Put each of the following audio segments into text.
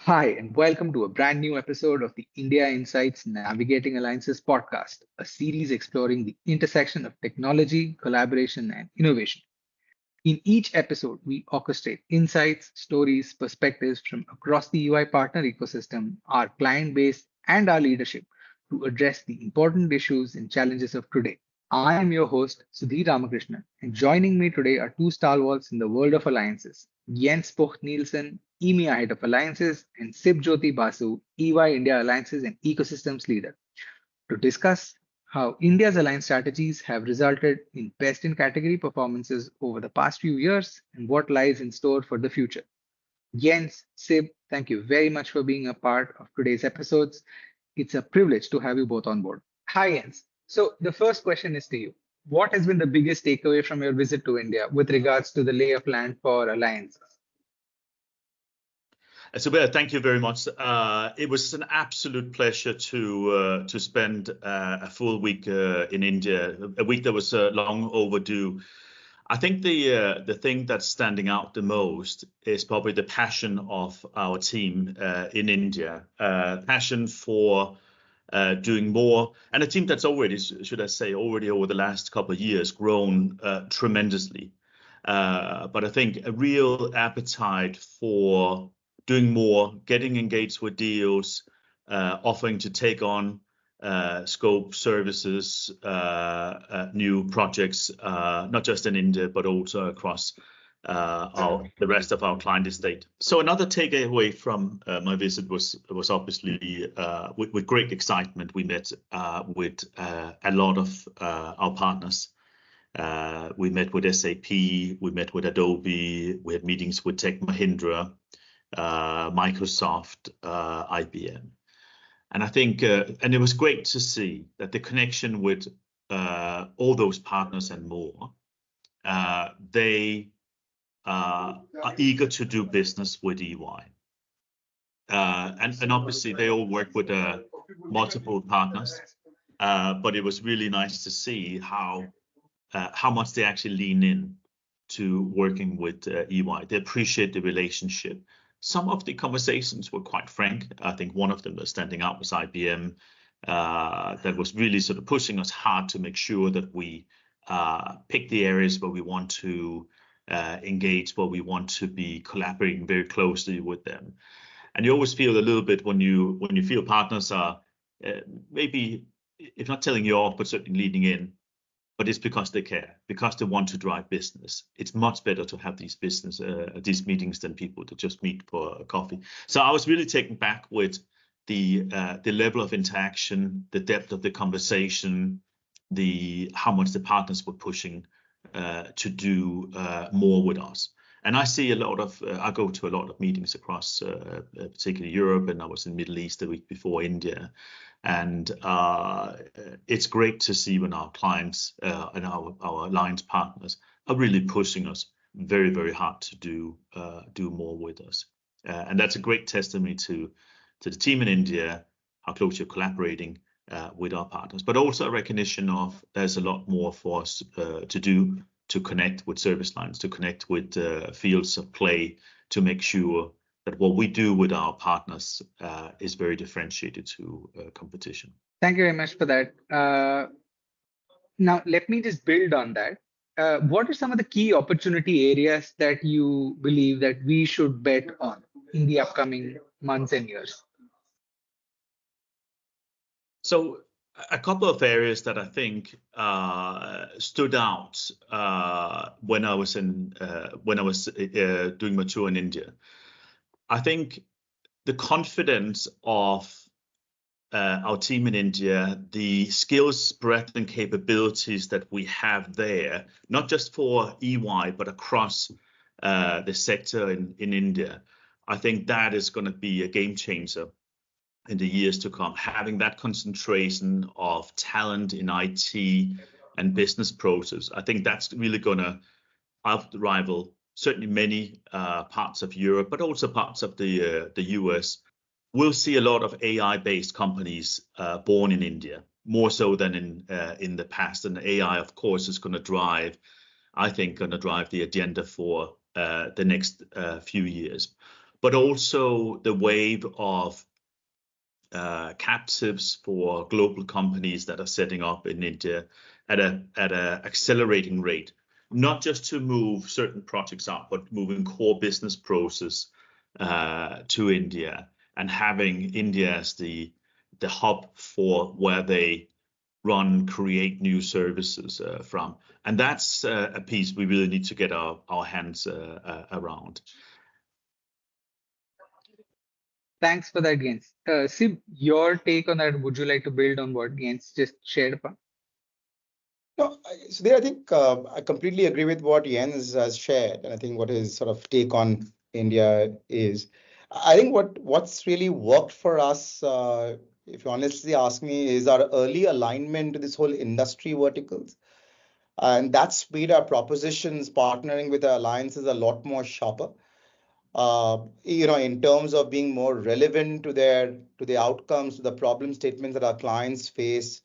Hi, and welcome to a brand new episode of the India Insights Navigating Alliances podcast, a series exploring the intersection of technology, collaboration, and innovation. In each episode, we orchestrate insights, stories, perspectives from across the UI partner ecosystem, our client base, and our leadership to address the important issues and challenges of today. I am your host, Sudhir Ramakrishnan, and joining me today are two stalwarts in the world of alliances, Jens Pocht Nielsen, EMEA Head of Alliances, and Sibjyoti Basu, EY India Alliances and Ecosystems Leader, to discuss how India's alliance strategies have resulted in best in category performances over the past few years and what lies in store for the future. Jens, Sib, thank you very much for being a part of today's episodes. It's a privilege to have you both on board. Hi, Jens. So, the first question is to you. What has been the biggest takeaway from your visit to India with regards to the lay of land for alliances? Subir, thank you very much. It was an absolute pleasure to spend a full week in India, a week that was long overdue. I think the thing that's standing out the most is probably the passion of our team in India, passion for doing more, and a team that's already, should I say, already over the last couple of years grown tremendously. But I think a real appetite for doing more, getting engaged with deals, offering to take on scope services, new projects, not just in India, but also across the rest of our client estate. So another takeaway from my visit was obviously with great excitement. We met with a lot of our partners. We met with SAP, we met with Adobe, we had meetings with Tech Mahindra, Microsoft, IBM. And I think, and it was great to see that the connection with all those partners and more, they are eager to do business with EY. And obviously they all work with multiple partners, but it was really nice to see how much they actually lean in to working with EY. They appreciate the relationship. Some of the conversations were quite frank. I think one of them was standing out was IBM, that was really sort of pushing us hard to make sure that we pick the areas where we want to engage, where we want to be collaborating very closely with them. And you always feel a little bit when you feel partners are maybe, if not telling you off, but certainly leading in. But it's because they care, because they want to drive business. It's much better to have these these meetings than people to just meet for a coffee. So I was really taken back with the level of interaction, the depth of the conversation, how much the partners were pushing to do more with us. And I see I go to a lot of meetings across, particularly Europe, and I was in Middle East the week before, India. And it's great to see when our clients and our alliance partners are really pushing us very, very hard to do more with us. And that's a great testimony to the team in India, how close you're collaborating with our partners, but also a recognition of there's a lot more for us to do to connect with service lines, to connect with fields of play, to make sure that what we do with our partners is very differentiated to competition. Thank you very much for that. Now, let me just build on that. What are some of the key opportunity areas that you believe that we should bet on in the upcoming months and years? So a couple of areas that I think stood out when I was doing my tour in India. I think the confidence of our team in India, the skills, breadth, and capabilities that we have there, not just for EY, but across the sector in India, I think that is going to be a game changer in the years to come. Having that concentration of talent in IT and business process, I think that's really going to outrival certainly many parts of Europe, but also parts of the US. We'll see a lot of AI-based companies born in India, more so than in the past. And AI, of course, is going to drive the agenda for the next few years. but also the wave of captives for global companies that are setting up in India at a accelerating rate, not just to move certain projects out, but moving core business process to India and having India as the hub for where they run, create new services from. And that's a piece we really need to get our hands around. Thanks for that, Gens. Sib, your take on that, would you like to build on what Gens just shared upon? No, Sudhir, I think I completely agree with what Jens has shared, and I think what his sort of take on India is. I think what's really worked for us, if you honestly ask me, is our early alignment to this whole industry verticals, and that's made our propositions partnering with our alliances a lot more sharper. In terms of being more relevant to the outcomes, to the problem statements that our clients face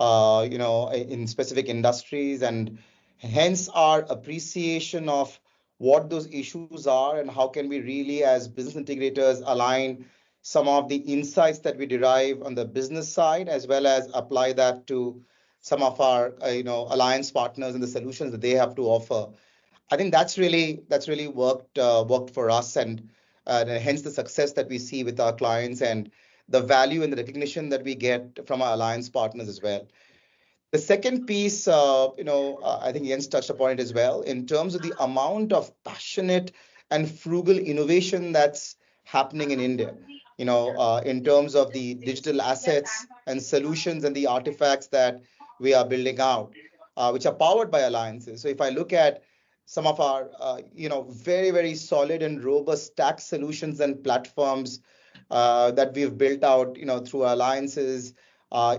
in specific industries, and hence our appreciation of what those issues are and how can we really, as business integrators, align some of the insights that we derive on the business side, as well as apply that to some of our, alliance partners and the solutions that they have to offer. I think that's really worked for us, and hence the success that we see with our clients and the value and the recognition that we get from our alliance partners as well. The second piece, I think Jens touched upon it as well, in terms of the amount of passionate and frugal innovation that's happening in India, in terms of the digital assets and solutions and the artifacts that we are building out, which are powered by alliances. So if I look at some of our, very, very solid and robust stack solutions and platforms that we've built out, through alliances,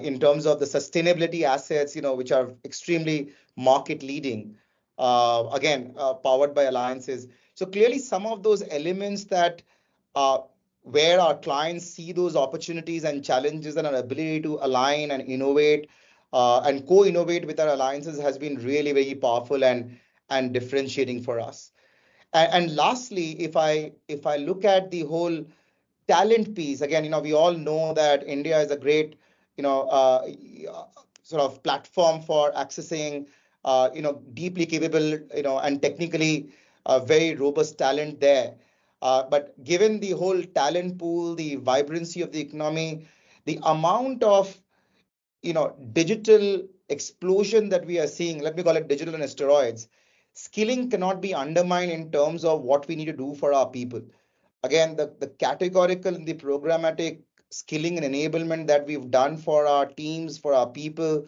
in terms of the sustainability assets, which are extremely market leading, again, powered by alliances. So clearly, some of those elements that where our clients see those opportunities and challenges and our ability to align and innovate and co-innovate with our alliances has been really very powerful and differentiating for us. And lastly, if I look at the whole talent piece, again, we all know that India is a great, sort of platform for accessing, deeply capable, and technically very robust talent there. But given the whole talent pool, the vibrancy of the economy, the amount of, digital explosion that we are seeing, let me call it digital on steroids, skilling cannot be undermined in terms of what we need to do for our people. Again, the categorical and the programmatic skilling and enablement that we've done for our teams, for our people,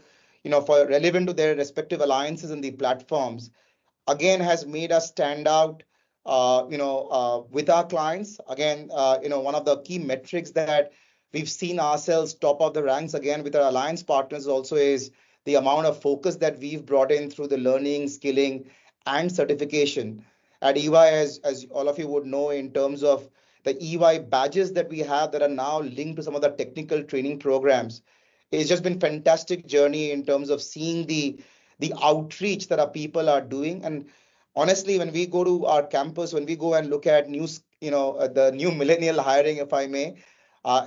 for relevant to their respective alliances and the platforms, again, has made us stand out, with our clients. Again, one of the key metrics that we've seen ourselves top of the ranks again with our alliance partners also is the amount of focus that we've brought in through the learning, skilling, and certification. At EY, as all of you would know, in terms of the EY badges that we have that are now linked to some of the technical training programs, it's just been fantastic journey in terms of seeing the outreach that our people are doing. And honestly, when we go to our campus, when we go and look at the new millennial hiring, if I may,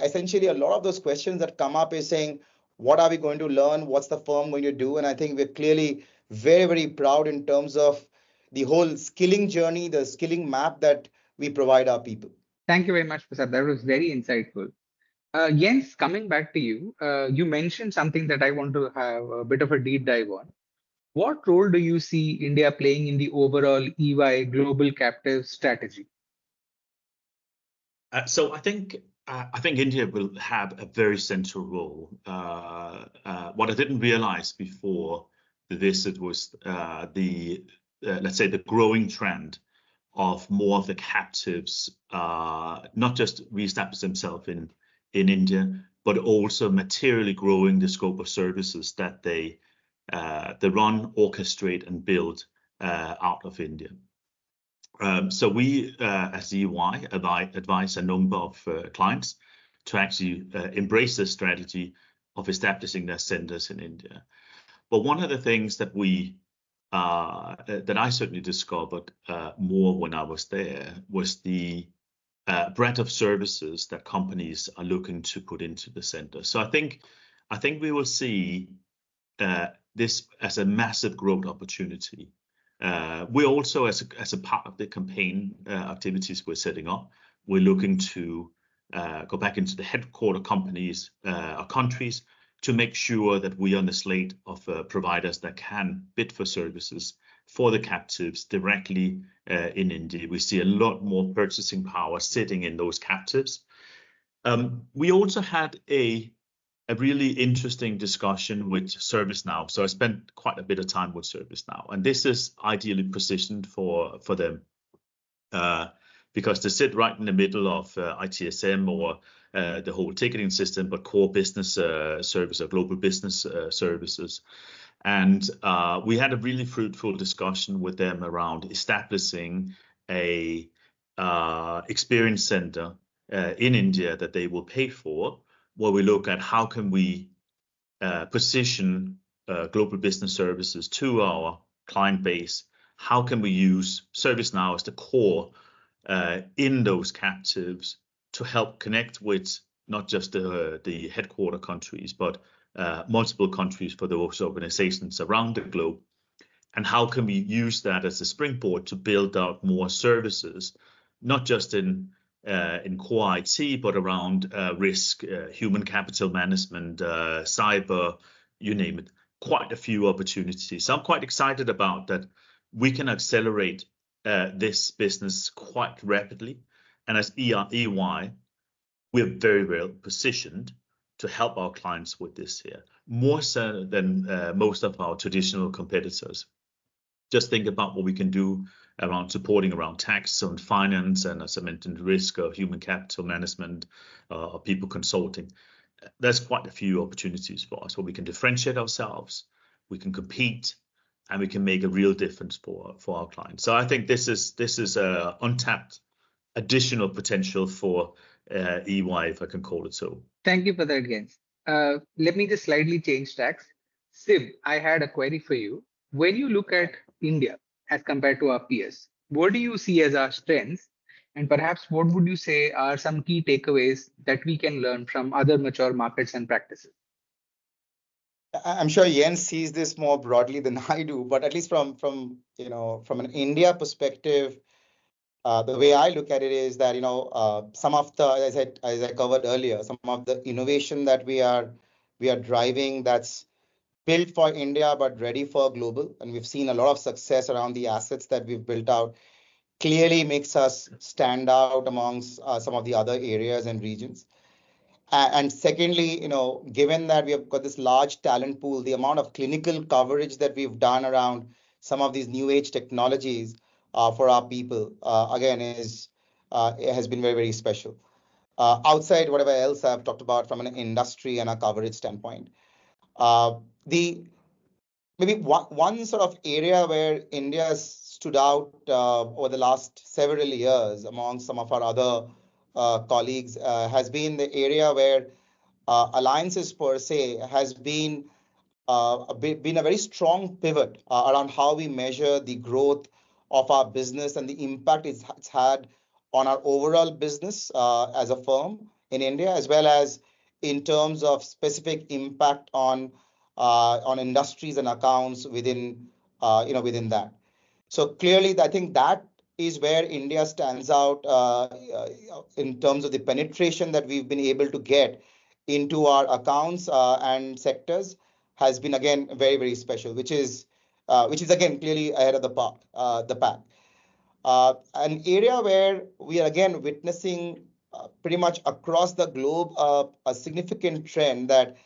essentially a lot of those questions that come up is saying, what are we going to learn? What's the firm going to do? And I think we're clearly very, very proud in terms of the whole skilling journey, the skilling map that we provide our people. Thank you very much, Prasad. That was very insightful. Jens, coming back to you, you mentioned something that I want to have a bit of a deep dive on. What role do you see India playing in the overall EY global captive strategy? So I think India will have a very central role. What I didn't realize before the visit was let's say the growing trend of more of the captives, not just reestablish themselves in India, but also materially growing the scope of services that they run, orchestrate, and build out of India. So we, as EY, advise a number of clients to actually embrace this strategy of establishing their centers in India. But one of the things that that I certainly discovered more when I was there was the breadth of services that companies are looking to put into the center. So I think we will see this as a massive growth opportunity. We also, as a part of the campaign activities we're setting up, we're looking to go back into the headquarter companies or countries to make sure that we are on the slate of providers that can bid for services for the captives directly in India. We see a lot more purchasing power sitting in those captives. We also had a really interesting discussion with ServiceNow. So I spent quite a bit of time with ServiceNow, and this is ideally positioned for them because they sit right in the middle of ITSM or the whole ticketing system, but core business service or global business services. And we had a really fruitful discussion with them around establishing a experience center in India that they will pay for, where we look at how can we position global business services to our client base. How can we use ServiceNow as the core in those captives to help connect with not just the headquarter countries, but multiple countries for those organizations around the globe? And how can we use that as a springboard to build out more services, not just in core IT, but around risk, human capital management, cyber, you name it, quite a few opportunities. So I'm quite excited about that. We can accelerate this business quite rapidly. And as EY, we're very well positioned to help our clients with this here, more so than most of our traditional competitors. Just think about what we can do around supporting around tax and finance, and as I mentioned, risk or human capital management or people consulting. There's quite a few opportunities for us where we can differentiate ourselves, we can compete, and we can make a real difference for our clients. So I think this is a untapped additional potential for EY, if I can call it so. Thank you for that, Jens. Let me just slightly change tracks. Sib, I had a query for you. When you look at India as compared to our peers, what do you see as our strengths? And perhaps what would you say are some key takeaways that we can learn from other mature markets and practices? I'm sure Jens sees this more broadly than I do, but at least from an India perspective, the way I look at it is that some of the, as I covered earlier, some of the innovation that we are driving that's built for India but ready for global, and we've seen a lot of success around the assets that we've built out, clearly makes us stand out amongst some of the other areas and regions. And secondly, given that we have got this large talent pool, the amount of clinical coverage that we've done around some of these new age technologies for our people, again, it has been very, very special. Outside whatever else I've talked about from an industry and a coverage standpoint. Maybe one sort of area where India has stood out over the last several years among some of our other colleagues has been the area where alliances per se has been a very strong pivot around how we measure the growth of our business and the impact it's had on our overall business as a firm in India, as well as in terms of specific impact on industries and accounts within within that. So clearly, I think that is where India stands out in terms of the penetration that we've been able to get into our accounts and sectors has been again very, very special, which is again clearly ahead of the pack. An area where we are again witnessing pretty much across the globe a significant trend that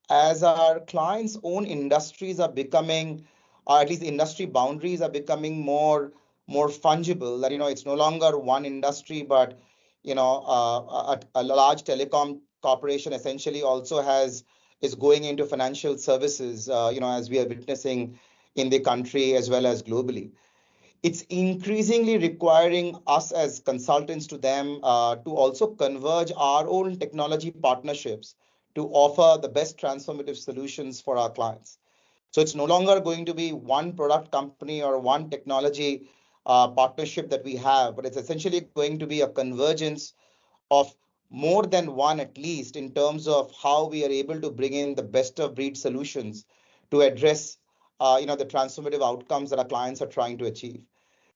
as our clients' own industries are becoming, or at least industry boundaries are becoming more fungible, that it's no longer one industry, but a large telecom corporation essentially also is going into financial services, as we are witnessing in the country as well as globally. It's increasingly requiring us as consultants to them to also converge our own technology partnerships to offer the best transformative solutions for our clients. So it's no longer going to be one product company or one technology partnership that we have, but it's essentially going to be a convergence of more than one, at least, in terms of how we are able to bring in the best of breed solutions to address the transformative outcomes that our clients are trying to achieve.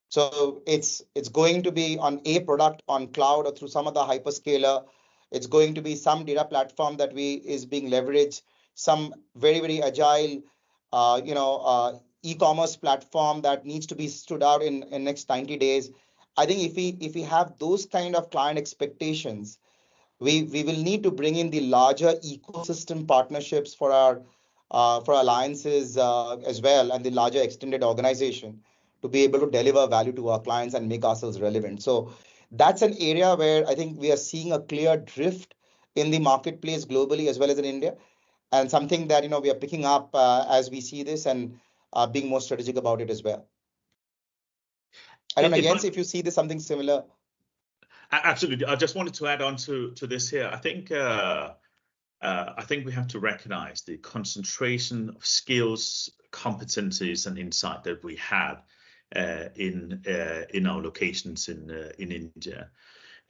So it's going to be on a product on cloud or through some other hyperscaler. It's going to be some data platform that is being leveraged, some very, very agile e-commerce platform that needs to be stood out in next 90 days. I think if we have those kind of client expectations, we will need to bring in the larger ecosystem partnerships for alliances as well, and the larger extended organization to be able to deliver value to our clients and make ourselves relevant. So that's an area where I think we are seeing a clear drift in the marketplace globally as well as in India, and something that we are picking up as we see this, and being more strategic about it as well. I don't know, Jens, if you see this something similar. Absolutely. I just wanted to add on to this here. I think we have to recognize the concentration of skills, competencies, and insight that we have in our locations in India.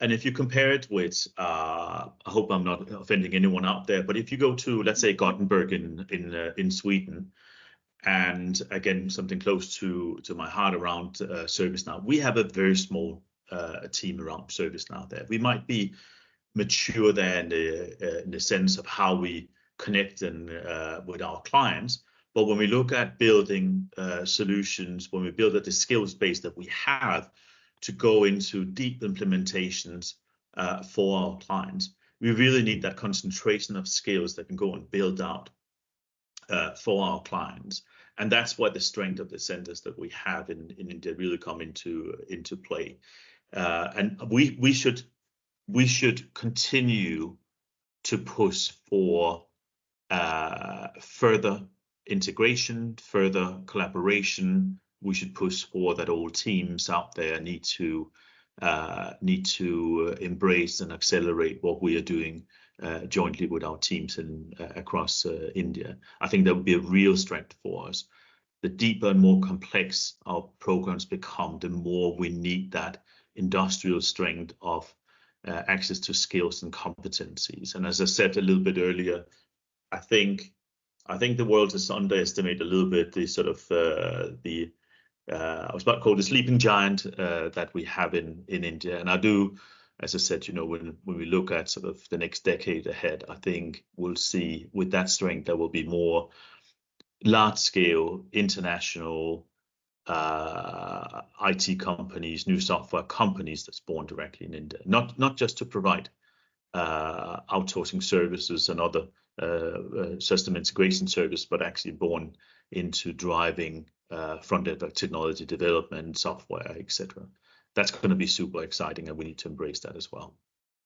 And if you compare it with, I hope I'm not offending anyone out there, but if you go to, let's say, Gothenburg in Sweden, and again something close to my heart around ServiceNow, we have a very small team around ServiceNow there. We might be mature there in the sense of how we connect with our clients. But when we look at building solutions, when we build at the skills base that we have to go into deep implementations for our clients, we really need that concentration of skills that can go and build out for our clients. And that's where the strength of the centers that we have in India really come into play. And we should continue to push for further integration, further collaboration. We should push for that all teams out there need to embrace and accelerate what we are doing jointly with our teams across India. I think that would be a real strength for us. The deeper and more complex our programs become, the more we need that industrial strength of access to skills and competencies. And as I said a little bit earlier, I think the world has underestimated a little bit the sort of I was about to call the sleeping giant that we have in India. And I do, as I said, when we look at sort of the next decade ahead, I think we'll see with that strength there will be more large-scale international IT companies, new software companies that's born directly in India, not just to provide outsourcing services and other system integration service, but actually born into driving front-end technology development, software, etc. That's going to be super exciting, and we need to embrace that as well.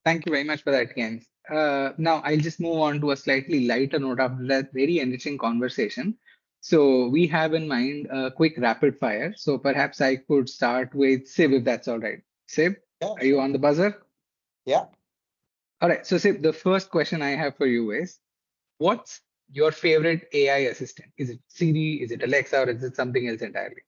Thank you very much for that, Jens. Now, I'll just move on to a slightly lighter note of that very enriching conversation. So we have in mind a quick rapid fire. So perhaps I could start with Sib, if that's all right. Sib, Yeah, are you on the buzzer? Yeah. All right. So Sib, the first question I have for you is, what's your favorite AI assistant? Is it Siri? Is it Alexa? Or is it something else entirely?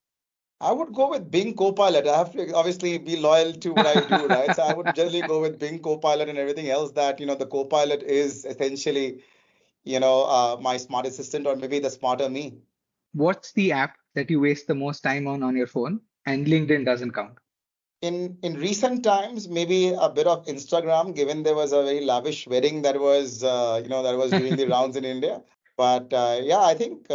I would go with Bing Copilot. I have to obviously be loyal to what I do, right? So I would generally go with Bing Copilot, and everything else that, the Copilot is essentially, my smart assistant, or maybe the smarter me. What's the app that you waste the most time on your phone? And LinkedIn doesn't count. In recent times, maybe a bit of Instagram, given there was a very lavish wedding that was doing the rounds in India. But yeah, I think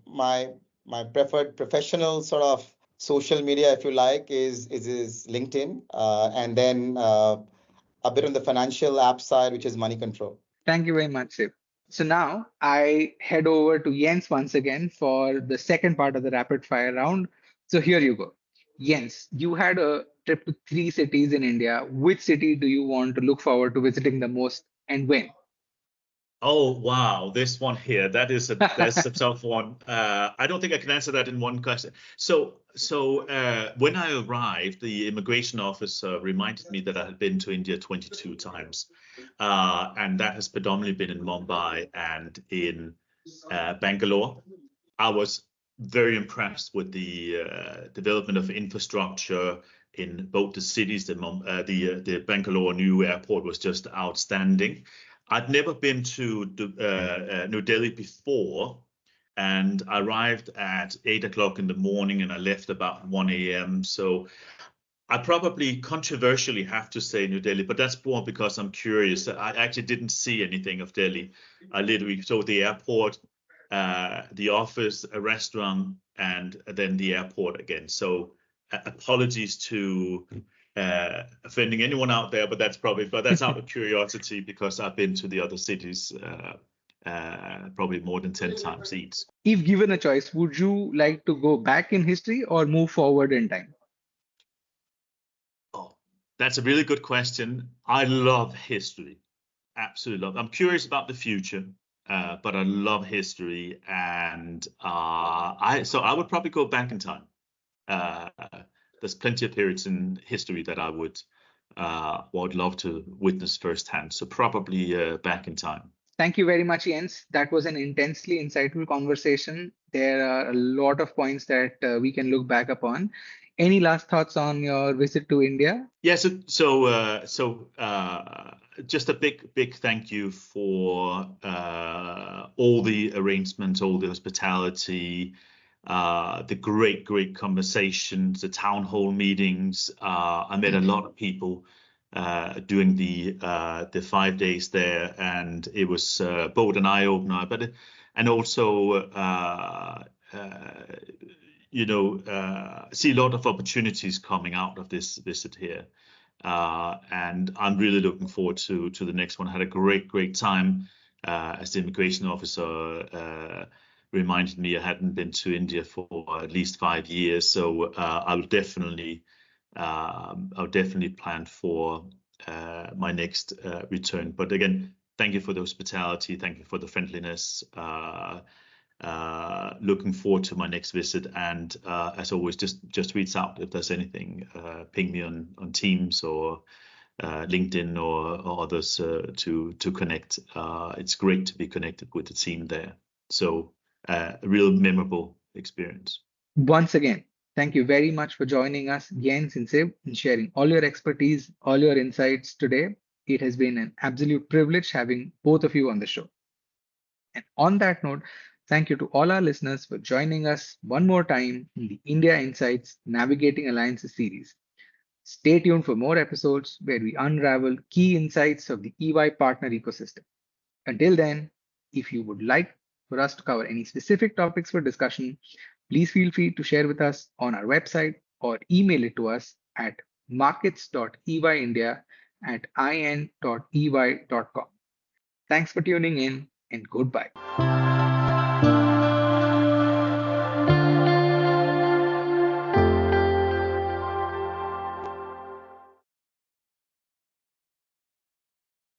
my preferred professional sort of social media, if you like, is LinkedIn, and then a bit on the financial app side, which is Money Control. Thank you very much, Sib. So now I head over to Jens once again for the second part of the rapid fire round. So here you go. Jens, you had a trip to 3 cities in India. Which city do you want to look forward to visiting the most, and when? Oh, wow. This one here, that's a tough one. I don't think I can answer that in one question. So when I arrived, the immigration officer reminded me that I had been to India 22 times. And that has predominantly been in Mumbai and in Bangalore. I was very impressed with the development of infrastructure in both the cities. The Bangalore new airport was just outstanding. I'd never been to New Delhi before, and I arrived at 8 o'clock in the morning, and I left about 1 a.m. So I probably controversially have to say New Delhi, but that's more because I'm curious. I actually didn't see anything of Delhi. I literally saw the airport, the office, a restaurant, and then the airport again. So apologies to offending anyone out there, but that's out of curiosity because I've been to the other cities probably more than 10 times each. If given a choice, would you like to go back in history or move forward in time? Oh, that's a really good question. I love history. Absolutely love. I'm curious about the future, but I love history, and I would probably go back in time. There's plenty of periods in history that I would love to witness firsthand. So probably back in time. Thank you very much, Jens. That was an intensely insightful conversation. There are a lot of points that we can look back upon. Any last thoughts on your visit to India? Yeah, so just a big thank you for all the arrangements, all the hospitality, the great conversations, the town hall meetings. I met a lot of people during the 5 days there, and it was both an eye opener, and also see a lot of opportunities coming out of this visit here. And I'm really looking forward to the next one. I had a great time. As the immigration officer reminded me, I hadn't been to India for at least 5 years. So I'll definitely plan for my next return. But again, thank you for the hospitality. Thank you for the friendliness. Looking forward to my next visit, and as always, just reach out if there's anything. Ping me on Teams or LinkedIn or others to connect. It's great to be connected with the team there. So a real memorable experience. Once again, thank you very much for joining us, Jens and Sib, and sharing all your expertise, all your insights today. It has been an absolute privilege having both of you on the show. And on that note, thank you to all our listeners for joining us one more time in the India Insights Navigating Alliances series. Stay tuned for more episodes where we unravel key insights of the EY partner ecosystem. Until then, if you would like for us to cover any specific topics for discussion, please feel free to share with us on our website or email it to us at markets.eyindia@in.ey.com. Thanks for tuning in and goodbye.